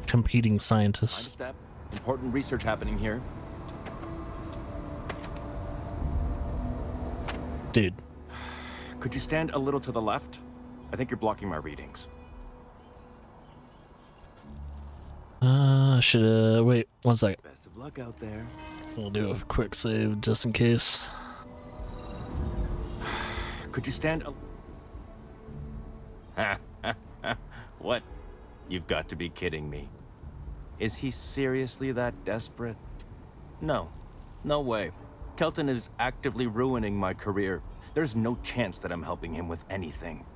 competing scientists. Step. Important research happening here. Dude. Could you stand a little to the left? I think you're blocking my readings. Wait 1 second. Best of luck out there. We'll do a quick save just in case. Could you stand a... What? You've got to be kidding me. Is he seriously that desperate? No. No way. Kelton is actively ruining my career. There's no chance that I'm helping him with anything.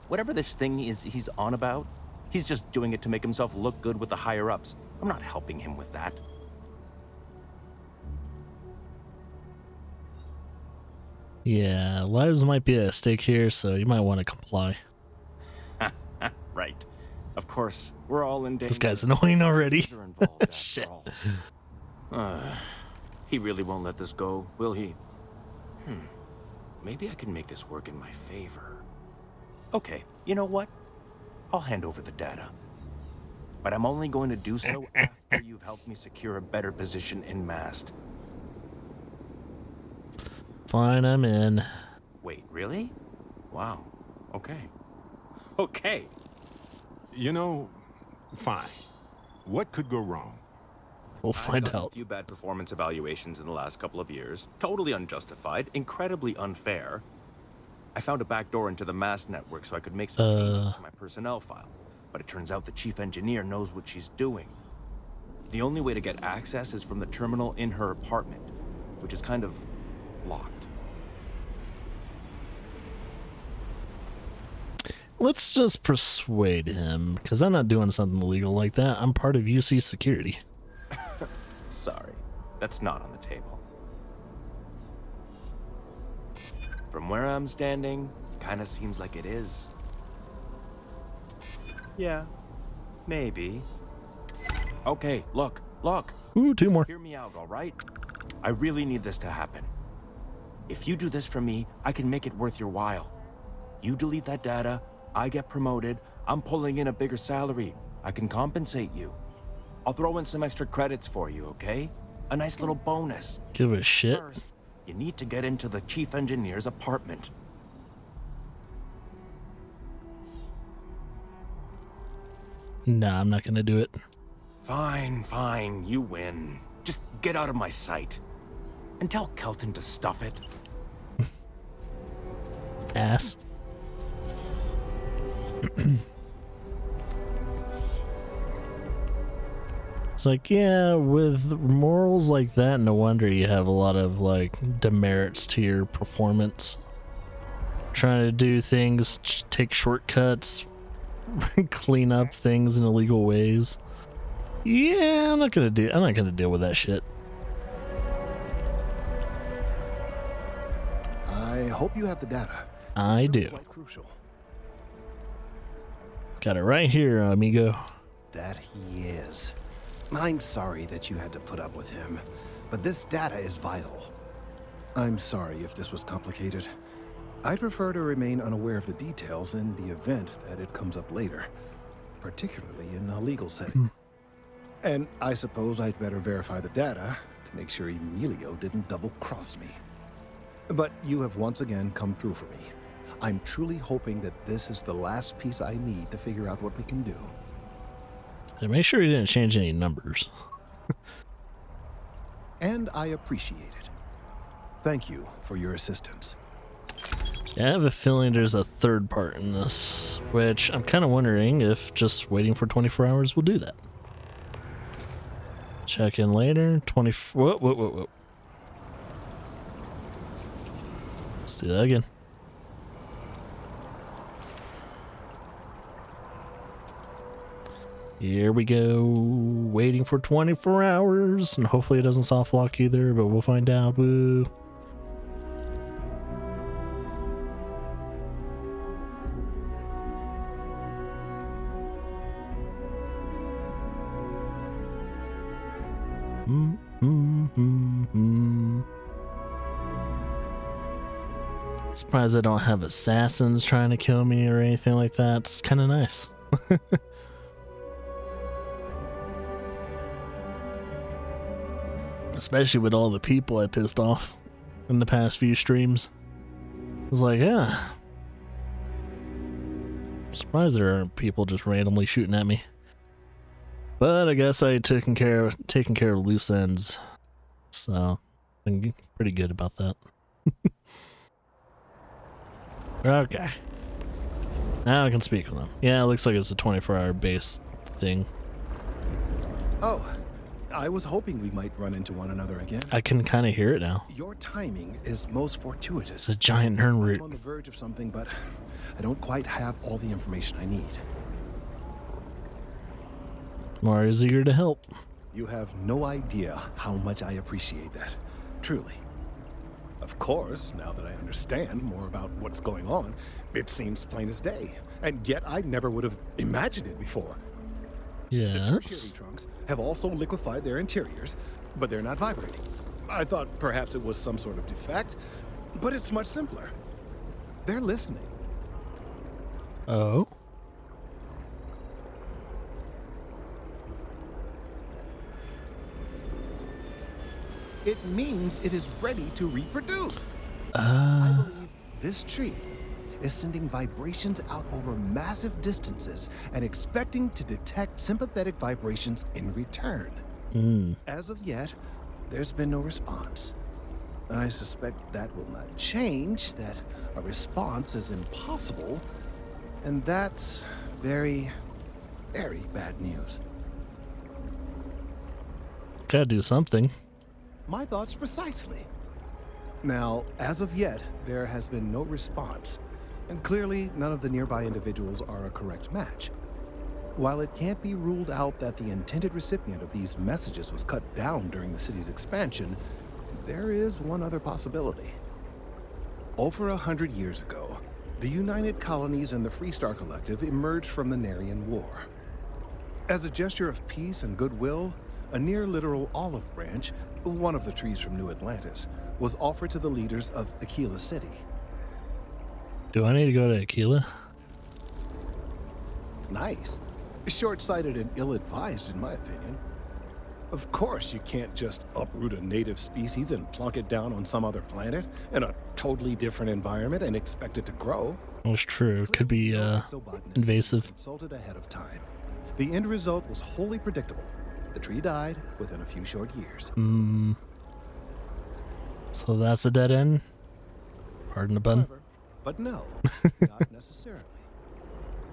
Whatever this thing is he's on about, he's just doing it to make himself look good with the higher-ups. I'm not helping him with that. Yeah, lives might be at stake here, so you might want to comply. Right. Of course, we're all in danger. This guy's annoying already. Shit. He really won't let this go, will he? Maybe I can make this work in my favor. Okay, you know what? I'll hand over the data. But I'm only going to do so after you've helped me secure a better position in MAST. Fine, I'm in. Wait, really? Wow. Okay. Okay. You know, fine. What could go wrong? We'll find I've gotten out. a few bad performance evaluations in the last couple of years. Totally unjustified, incredibly unfair. I found a backdoor into the MAST network so I could make some changes to my personnel file. But it turns out the chief engineer knows what she's doing. The only way to get access is from the terminal in her apartment, which is kind of locked. Let's just persuade him, because I'm not doing something illegal like that. I'm part of UC security. Sorry, that's not on the table. From where I'm standing, kinda seems like it is. Yeah, maybe. Okay, look. Ooh, 2 more. Hear me out, all right? I really need this to happen. If you do this for me, I can make it worth your while. You delete that data, I get promoted, I'm pulling in a bigger salary. I can compensate you. I'll throw in some extra credits for you, okay? A nice little bonus. Give a shit. First, you need to get into the chief engineer's apartment. Nah, I'm not gonna do it. Fine, you win. Just get out of my sight. And tell Kelton to stuff it. Ass. It's like, yeah, with morals like that, no wonder you have a lot of, like, demerits to your performance. Trying to do things, take shortcuts, clean up things in illegal ways. Yeah, I'm not gonna deal with that shit. I hope you have the data. I do. Quite crucial. Got it right here, amigo. That he is. I'm sorry that you had to put up with him, but this data is vital. I'm sorry if this was complicated. I'd prefer to remain unaware of the details in the event that it comes up later, particularly in a legal setting. And I suppose I'd better verify the data to make sure Emilio didn't double-cross me. But you have once again come through for me. I'm truly hoping that this is the last piece I need to figure out what we can do. And make sure you didn't change any numbers. And I appreciate it. Thank you for your assistance. Yeah, I have a feeling there's a third part in this, which I'm kind of wondering if just waiting for 24 hours will do that. Check in later. Whoa. Let's do that again. Here we go. Waiting for 24 hours, and hopefully it doesn't soft lock either, but we'll find out. Woo. Surprised I don't have assassins trying to kill me or anything like that. It's kind of nice. Especially with all the people I pissed off in the past few streams. I was like, yeah. Surprised there aren't people just randomly shooting at me. But I guess I taken care of loose ends. So I'm pretty good about that. Okay. Now I can speak with them. Yeah, it looks like it's a 24-hour base thing. Oh, I was hoping we might run into one another again. I can kind of hear it now. Your timing is most fortuitous. It's a giant Nern root. I'm on the verge of something, but I don't quite have all the information I need. Mario's eager to help. You have no idea how much I appreciate that. Truly. Of course, now that I understand more about what's going on, it seems plain as day. And yet I never would have imagined it before. The Yes. tertiary trunks have also liquefied their interiors, but they're not vibrating. I thought perhaps it was some sort of defect, but it's much simpler. They're listening. Oh. It means it is ready to reproduce. I believe this tree is sending vibrations out over massive distances and expecting to detect sympathetic vibrations in return. As of yet, there's been no response. I suspect that will not change, that a response is impossible, and that's very, very bad news. Gotta do something. My thoughts precisely. Now, as of yet, there has been no response, and clearly none of the nearby individuals are a correct match. While it can't be ruled out that the intended recipient of these messages was cut down during the city's expansion, there is one other possibility. Over 100 years ago, the United Colonies and the Freestar Collective emerged from the Narian War. As a gesture of peace and goodwill, a near-literal olive branch, one of the trees from New Atlantis, was offered to the leaders of Aquila City. Do I need to go to Aquila? Nice. Short-sighted and ill-advised, in my opinion. Of course, you can't just uproot a native species and plunk it down on some other planet in a totally different environment and expect it to grow. That's true. Could be invasive. Consulted ahead of time. The end result was wholly predictable. The tree died within a few short years. So that's a dead end? Pardon the pun. However, but no, not necessarily.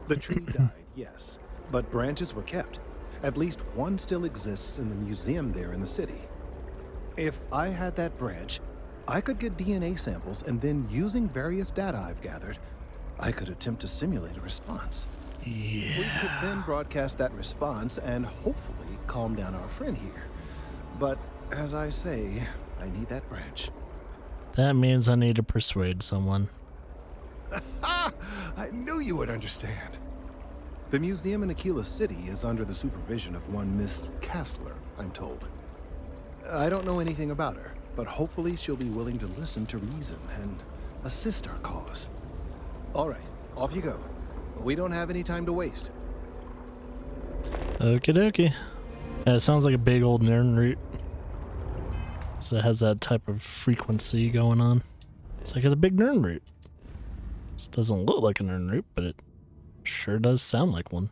The tree died, yes, but branches were kept. At least one still exists in the museum there in the city. If I had that branch, I could get DNA samples, and then using various data I've gathered, I could attempt to simulate a response. Yeah. We could then broadcast that response and hopefully calm down our friend here. But as I say, I need that branch. That means I need to persuade someone. I knew you would understand. The museum in Aquila City is under the supervision of one Miss Kassler, I'm told. I don't know anything about her, but hopefully she'll be willing to listen to reason and assist our cause. All right, off you go. We don't have any time to waste. Okie dokie. Yeah, it sounds like a big old Nern root. So it has that type of frequency going on. It's like it's a big Nern root. This doesn't look like a Nern root, but it sure does sound like one.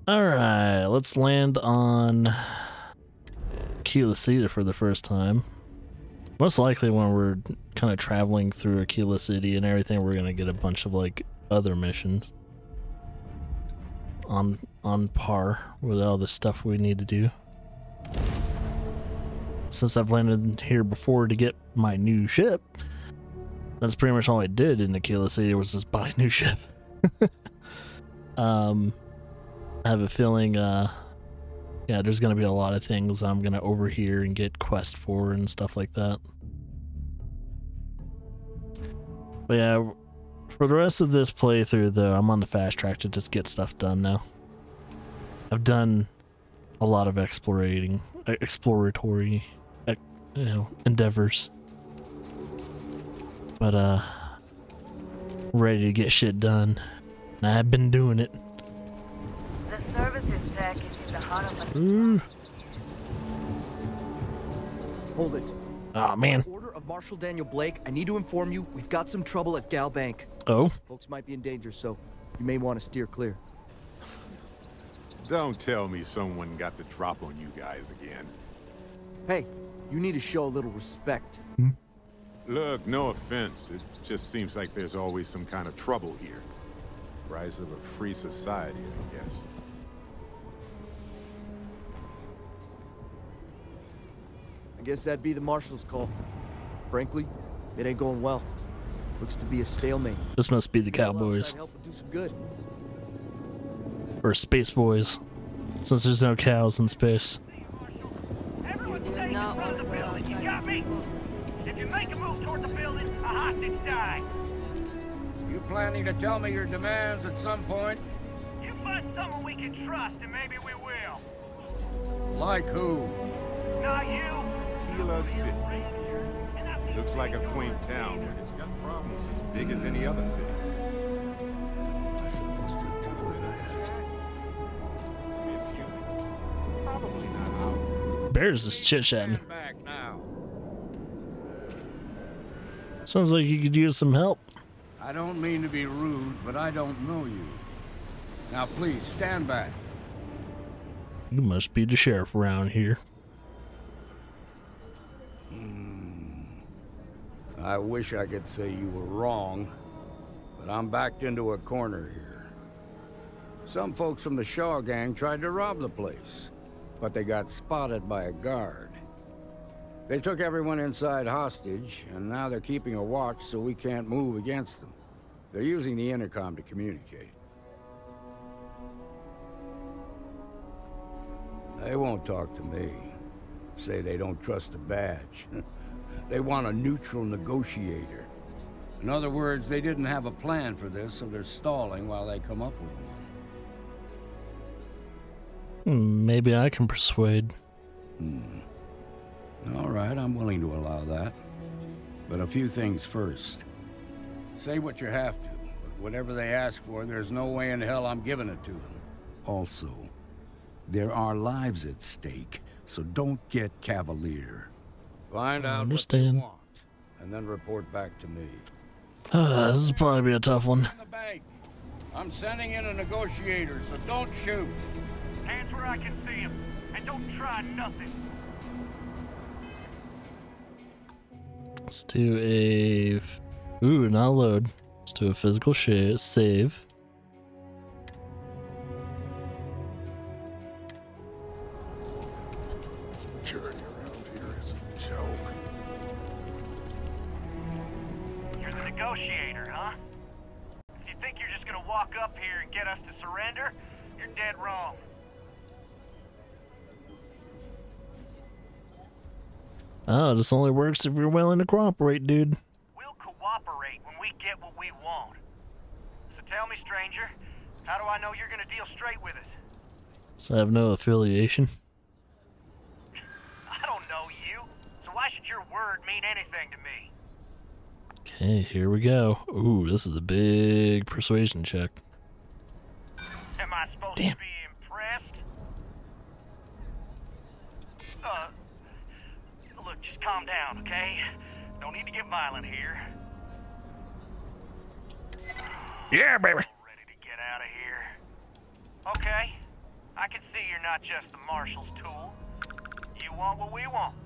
Alright, let's land on Aquila City for the first time. Most likely when we're kind of traveling through Aquila City and everything, we're going to get a bunch of like other missions on par with all the stuff we need to do. Since I've landed here before to get my new ship, that's pretty much all I did in Aquila City was just buy a new ship. I have a feeling yeah, there's gonna be a lot of things I'm gonna overhear and get quest for and stuff like that. But yeah, for the rest of this playthrough though, I'm on the fast track to just get stuff done now. I've done a lot of exploratory endeavors, but ready to get shit done. And I've been doing it. The services deck is in the heart of the... Hold it. Oh man. Order of Marshal Daniel Blake, I need to inform you, we've got some trouble at Gal Bank. Oh. Folks might be in danger, so you may want to steer clear. Don't tell me someone got the drop on you guys again. Hey, you need to show a little respect. Look, no offense. It just seems like there's always some kind of trouble here. Rise of a free society, I guess. I guess that'd be the Marshal's call. Frankly, it ain't going well. Looks to be a stalemate. This must be the A little Cowboys. outside help would do some good. Or Space Boys. Since there's no cows in space. You do not want to go outside. If you make a move toward the building, a hostage dies. You planning to tell me your demands at some point? You find someone we can trust, and maybe we will. Like who? Not you. Gila City. Looks like a quaint town, but it's got problems as big as any other city. Probably not ours. Bear's just chit-chatting. Stand back now. Sounds like you could use some help. I don't mean to be rude, but I don't know you. Now please, stand back. You must be the sheriff around here. I wish I could say you were wrong, but I'm backed into a corner here. Some folks from the Shaw gang tried to rob the place, but they got spotted by a guard. They took everyone inside hostage, and now they're keeping a watch so we can't move against them. They're using the intercom to communicate. They won't talk to me. Say they don't trust the badge. They want a neutral negotiator. In other words, they didn't have a plan for this, so they're stalling while they come up with one. Maybe I can persuade. All right, I'm willing to allow that. But a few things first. Say what you have to, but whatever they ask for, there's no way in hell I'm giving it to them. Also, there are lives at stake, so don't get cavalier. Find out what understand. they want, and then report back to me. This is probably be a tough one. In the bank. I'm sending in a negotiator, so don't shoot. Hands where I can see him, and don't try nothing. Let's do a... Ooh, not load. Let's do a physical save. Security around here is a joke. You're the negotiator, huh? If you think you're just gonna walk up here and get us to surrender, you're dead wrong. Oh, this only works if you're willing to cooperate, dude. We'll cooperate when we get what we want. So tell me, stranger, how do I know you're gonna deal straight with us? So I have no affiliation. I don't know you, so why should your word mean anything to me? Okay, here we go. Ooh, this is a big persuasion check. Am I supposed Damn. to be impressed? Look, just calm down, okay? No need to get violent here. Yeah, baby. Ready to get out of here. Okay, I can see you're not just the Marshal's tool. You want what we want.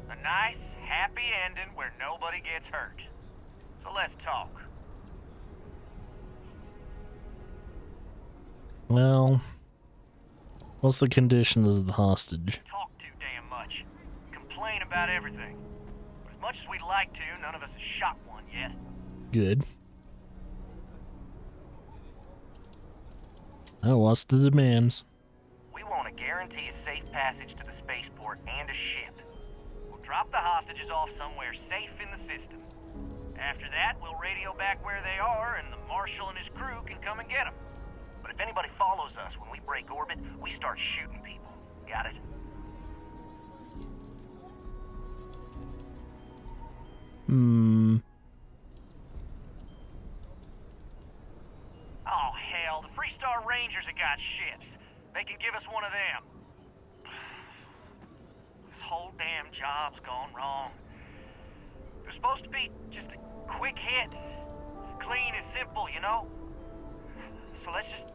A nice, happy ending where nobody gets hurt. So let's talk. Well, what's the conditions of the hostage? Talk too damn much. Complain about everything. But as much as we'd like to, none of us has shot one yet. Good. Oh, what's the demands? We want to guarantee a safe passage to the spaceport and a ship. We'll drop the hostages off somewhere safe in the system. After that, we'll radio back where they are, and the Marshal and his crew can come and get them. But if anybody follows us when we break orbit, we start shooting people. Got it? Oh, hell, the Freestar Rangers have got ships. They can give us one of them. This whole damn job's gone wrong. It was supposed to be just a quick hit. Clean and simple, you know? So let's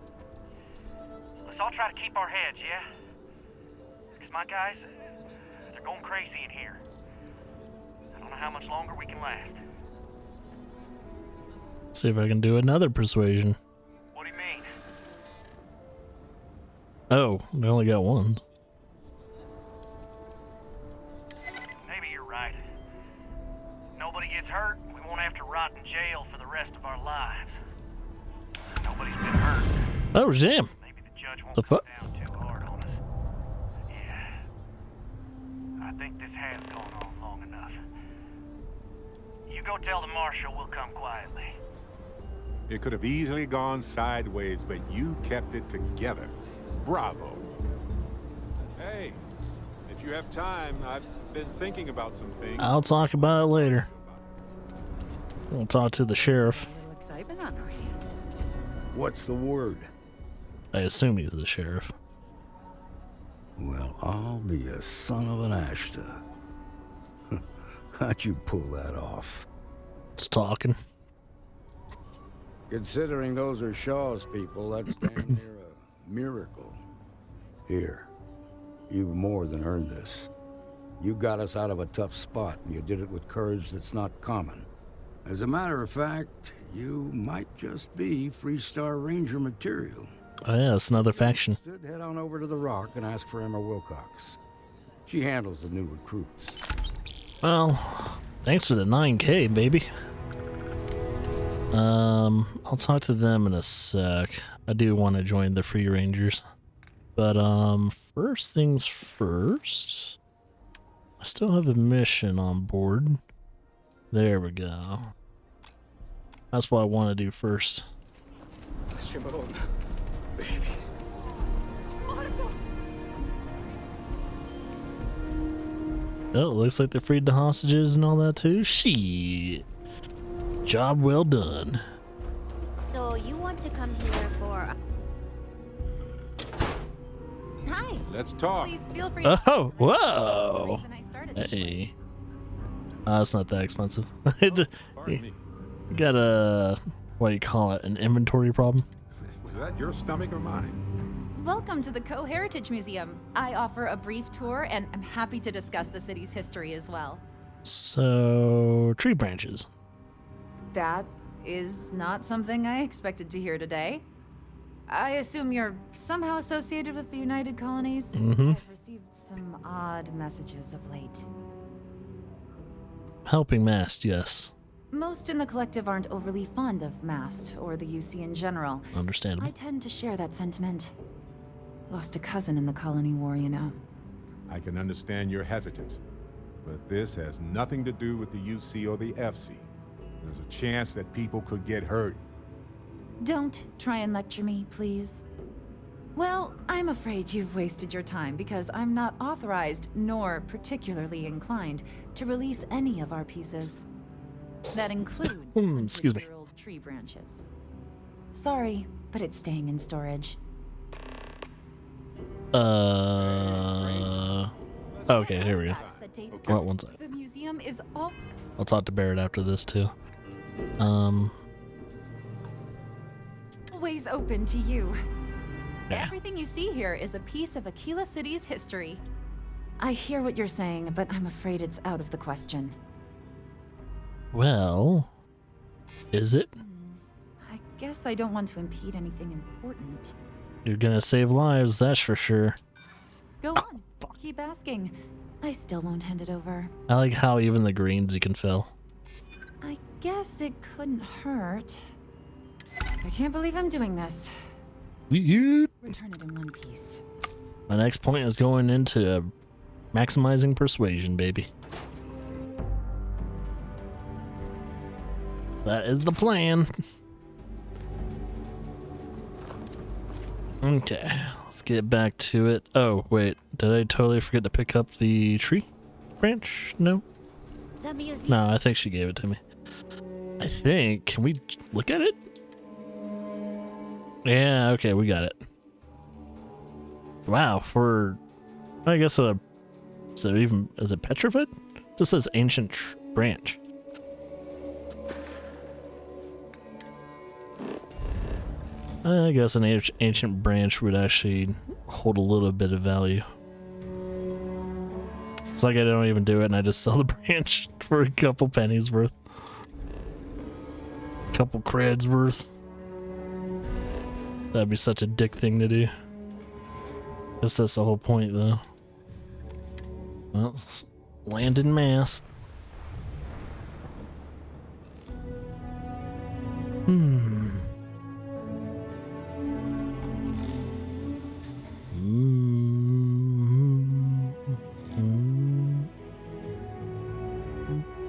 all try to keep our heads, yeah? Because my guys, they're going crazy in here. I don't know how much longer we can last. See if I can do another persuasion. What do you mean? Oh, they only got one. Maybe you're right. Nobody gets hurt, we won't have to rot in jail for the rest of our lives. Nobody's been hurt. Oh, damn. Maybe the judge won't The come fuck? down too hard on us. Yeah. I think this has gone on long enough. You go tell the marshal we'll come quietly. It could have easily gone sideways, but you kept it together. Bravo. Hey, if you have time, I've been thinking about some things. I'll talk about it later. We'll talk to the sheriff. A little excitement on our hands. What's the word? I assume he's the sheriff. Well, I'll be a son of an Ashta. How'd you pull that off? It's talking. Considering those are Shaw's people, that's damn near a miracle. Here, you've more than earned this. You got us out of a tough spot, and you did it with courage that's not common. As a matter of fact, you might just be Freestar Ranger material. Oh yeah, it's another faction. Instead, head on over to the Rock and ask for Emma Wilcox. She handles the new recruits. Well, thanks for the 9K, baby. I'll talk to them in a sec. I do want to join the Free Rangers. But, first things first. I still have a mission on board. There we go. That's what I want to do first. Shimon, baby. Oh, it looks like they freed the hostages and all that too. Shit. Job well done. So you want to come here for... Hi. Let's talk. Please feel free to... Oh, whoa. Reason I started this Hey. place. It's not that expensive. Pardon me. You got a, what do you call it, an inventory problem? Was that your stomach or mine? Welcome to the Co-Heritage Museum. I offer a brief tour, and I'm happy to discuss the city's history as well. So, tree branches. That is not something I expected to hear today. I assume you're somehow associated with the United Colonies? Mm-hmm. I've received some odd messages of late. Helping Mast, yes. Most in the collective aren't overly fond of MAST or the UC in general. Understandable. I tend to share that sentiment. Lost a cousin in the colony war, you know. I can understand your hesitance, but this has nothing to do with the UC or the FC. There's a chance that people could get hurt. Don't try and lecture me, please. Well, I'm afraid you've wasted your time because I'm not authorized nor particularly inclined to release any of our pieces. That includes excuse me. 100-year-old tree branches. Sorry, but it's staying in storage. Okay, here we go. Facts that date Well, one second. The museum is all I'll talk to Barrett after this too. always open to you. Yeah. Everything you see here is a piece of Aquila City's history. I hear what you're saying, but I'm afraid it's out of the question. Well, is it? I guess I don't want to impede anything important. You're gonna save lives, that's for sure. Go on. Keep asking. I still won't hand it over. I like how even the greens you can fill. I guess it couldn't hurt. I can't believe I'm doing this. You. Return it in one piece. My next point is going into maximizing persuasion, baby. That is the plan. Okay, let's get back to it. Oh, wait, did I totally forget to pick up the tree branch? No? The museum. No, I think she gave it to me. I think, can we look at it? Yeah, okay, we got it. Wow, for, I guess, a So even, is it petrified? This says ancient branch. I guess an ancient branch would actually hold a little bit of value. It's like I don't even do it and I just sell the branch for a couple pennies worth. A couple creds worth. That'd be such a dick thing to do. Guess that's the whole point though. Well, land in mass.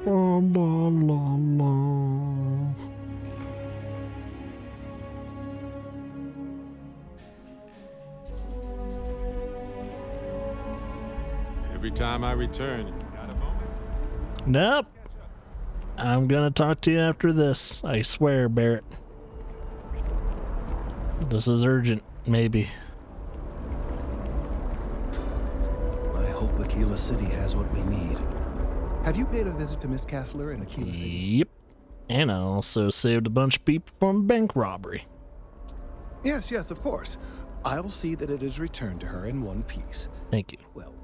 La, la, la, la. Every time I return, it's got a moment. Nope. I'm gonna talk to you after this. I swear, Barrett. This is urgent, maybe. I hope Aquila City has what we need. Have you paid a visit to Miss Castler in Aquila City? Yep. And I also saved a bunch of people from bank robbery. Yes, yes, of course. I'll see that it is returned to her in one piece. Thank you. Well,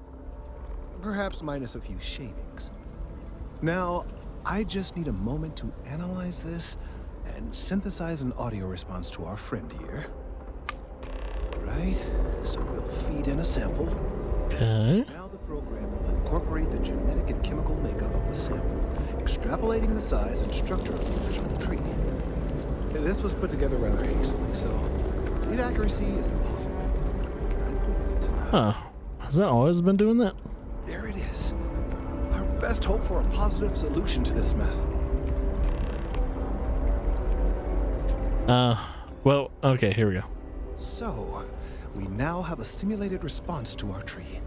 perhaps minus a few shavings. Now, I just need a moment to analyze this and synthesize an audio response to our friend here. Right, so we'll feed in a sample. Okay. Now the program will incorporate the genetic and chemical makeup of the sample, extrapolating the size and structure of the original tree. This was put together rather hastily, so complete accuracy is impossible. I'm hoping tonight. Huh. Has that always been doing that? There it is. Our best hope for a positive solution to this mess. Well, okay, here we go. So, we now have a simulated response to our tree.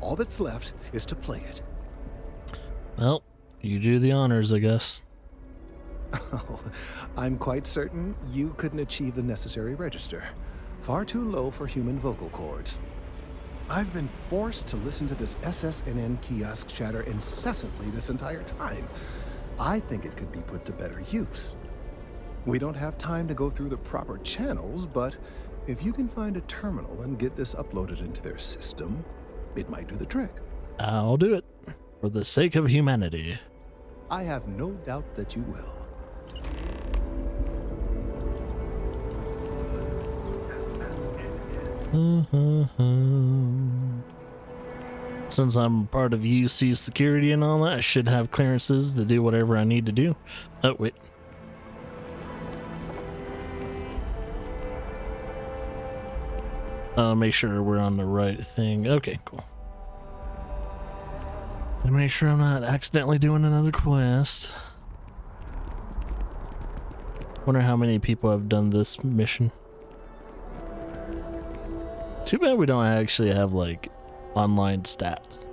All that's left is to play it. Well, you do the honors, I guess. Oh, I'm quite certain you couldn't achieve the necessary register. Far too low for human vocal cords. I've been forced to listen to this SSNN kiosk chatter incessantly this entire time. I think it could be put to better use. We don't have time to go through the proper channels, but if you can find a terminal and get this uploaded into their system, it might do the trick. I'll do it. For the sake of humanity. I have no doubt that you will. Since I'm part of UC security and all that, I should have clearances to do whatever I need to do. Oh, wait. Make sure we're on the right thing. Okay, cool. And make sure I'm not accidentally doing another quest. Wonder how many people have done this mission. Too bad we don't actually have like online stats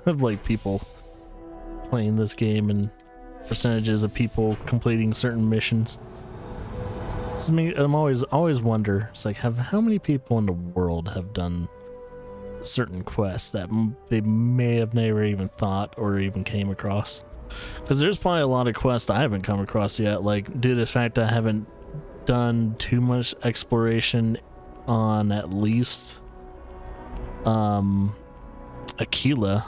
of like people playing this game and percentages of people completing certain missions. I'm always wonder, it's like, how many people in the world have done certain quests that they may have never even thought or even came across? Because there's probably a lot of quests I haven't come across yet, like due to the fact I haven't done too much exploration on at least Aquila.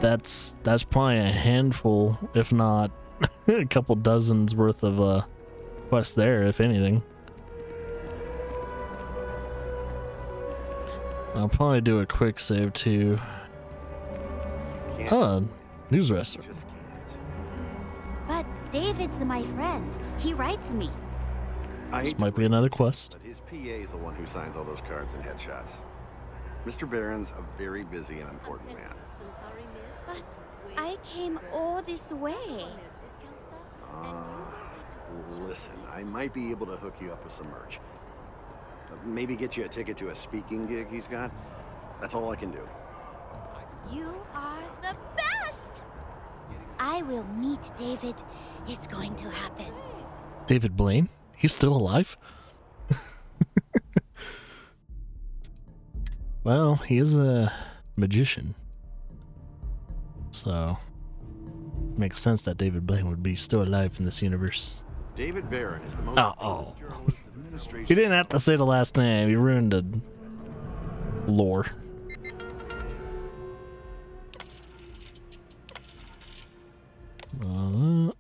That's probably a handful, if not a couple dozens worth of quests there, if anything. I'll probably do a quick save too. Oh, news restaurant. But David's my friend. He writes me. This might be another quest. But his PA is the one who signs all those cards and headshots. Mr. Barron's a very busy and important man. But I came all this way. Listen, I might be able to hook you up with some merch. Maybe get you a ticket to a speaking gig he's got. That's all I can do. You are the best! I will meet David. It's going to happen. David Blaine? He's still alive? Well, he is magician. So, makes sense that David Blaine would be still alive in this universe. David Barron is the most Oh. You didn't have to say the last name. You ruined the lore.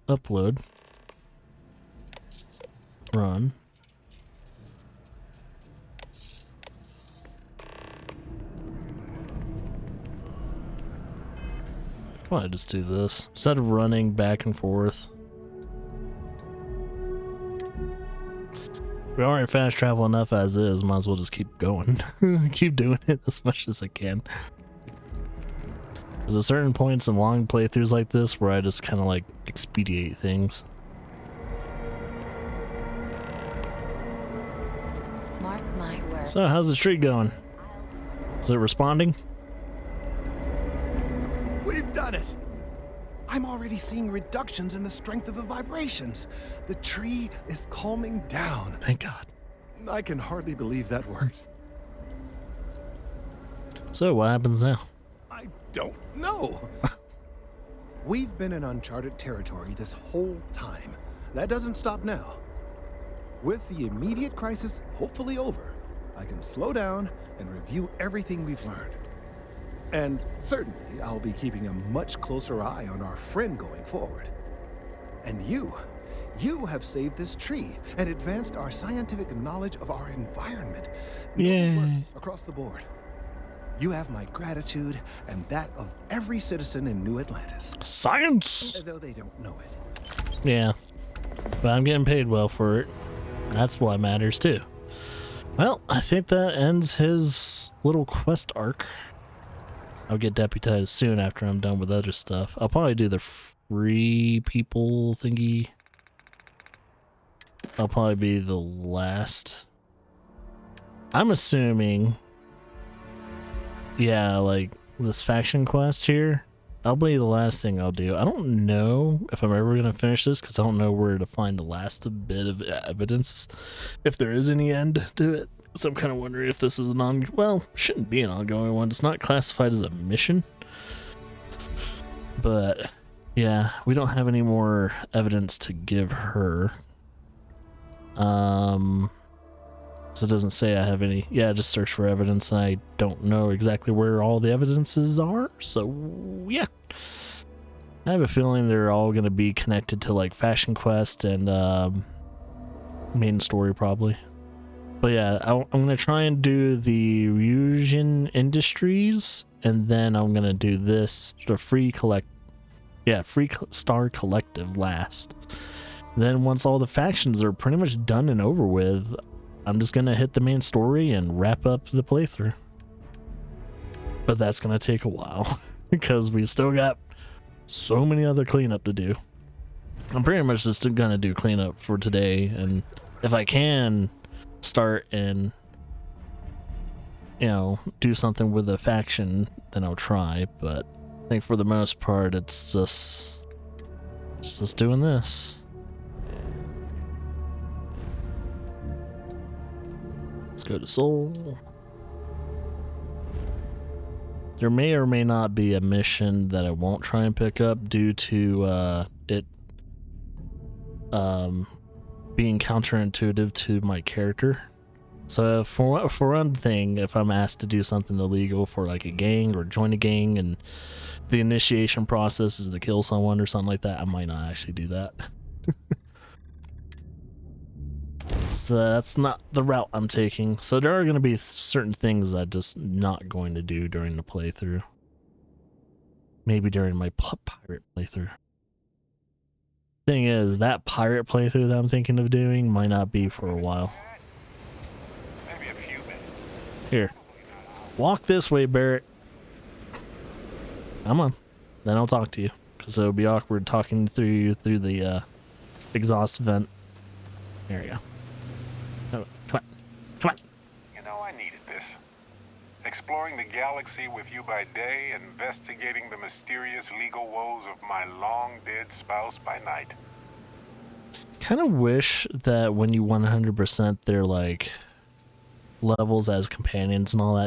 Upload. Run. Why just do this instead of running back and forth? We already fast travel enough as is. Might as well just keep going. Keep doing it as much as I can. There's a certain points in long playthroughs like this where I just kind of like expedite things. Mark my words. So how's the street going? Is it responding? We've done it! I'm already seeing reductions in the strength of the vibrations. The tree is calming down. Thank God. I can hardly believe that worked. So what happens now? I don't know. We've been in uncharted territory this whole time. That doesn't stop now. With the immediate crisis hopefully over, I can slow down and review everything we've learned. And certainly, I'll be keeping a much closer eye on our friend going forward. And you have saved this tree and advanced our scientific knowledge of our environment. Yay. Across the board. You have my gratitude and that of every citizen in New Atlantis. Science! Though they don't know it. Yeah. But I'm getting paid well for it. That's what matters too. Well, I think that ends his little quest arc. I'll get deputized soon after I'm done with other stuff. I'll probably do the free people thingy. I'll probably be the last. I'm assuming, yeah, like this faction quest here, I'll be the last thing I'll do. I don't know if I'm ever going to finish this because I don't know where to find the last bit of evidence, if there is any end to it. So I'm kind of wondering if this is an well, shouldn't be an ongoing one. It's not classified as a mission. But yeah, we don't have any more evidence to give her. So it doesn't say I have any. Yeah, just search for evidence. I don't know exactly where all the evidences are. So yeah, I have a feeling they're all going to be connected to like Fashion Quest and main story probably. But yeah, I'm going to try and do the Fusion Industries, and then I'm going to do this, the Free Star Collective last. Then once all the factions are pretty much done and over with, I'm just going to hit the main story and wrap up the playthrough. But that's going to take a while, because we still got so many other cleanup to do. I'm pretty much just going to do cleanup for today, and if I can start and, you know, do something with the faction, then I'll try. But I think for the most part it's just doing this. Let's go to Soul. There may or may not be a mission that I won't try and pick up due to it being counterintuitive to my character. So for one thing, if I'm asked to do something illegal for like a gang or join a gang and the initiation process is to kill someone or something like that, I might not actually do that. So that's not the route I'm taking. So there are going to be certain things I'm just not going to do during the playthrough. Maybe during my pirate playthrough. Thing is, that pirate playthrough that I'm thinking of doing might not be for a while. Maybe a few minutes. Here. Walk this way, Barrett. Come on. Then I'll talk to you. Because it'll be awkward talking through you through the exhaust vent. There you go. Oh, come on. Come on. You know, I needed this. Exploring the galaxy with you by day, investigating the mysterious legal woes of my long-dead spouse by night. Kind of wish that when you 100% their like levels as companions and all that,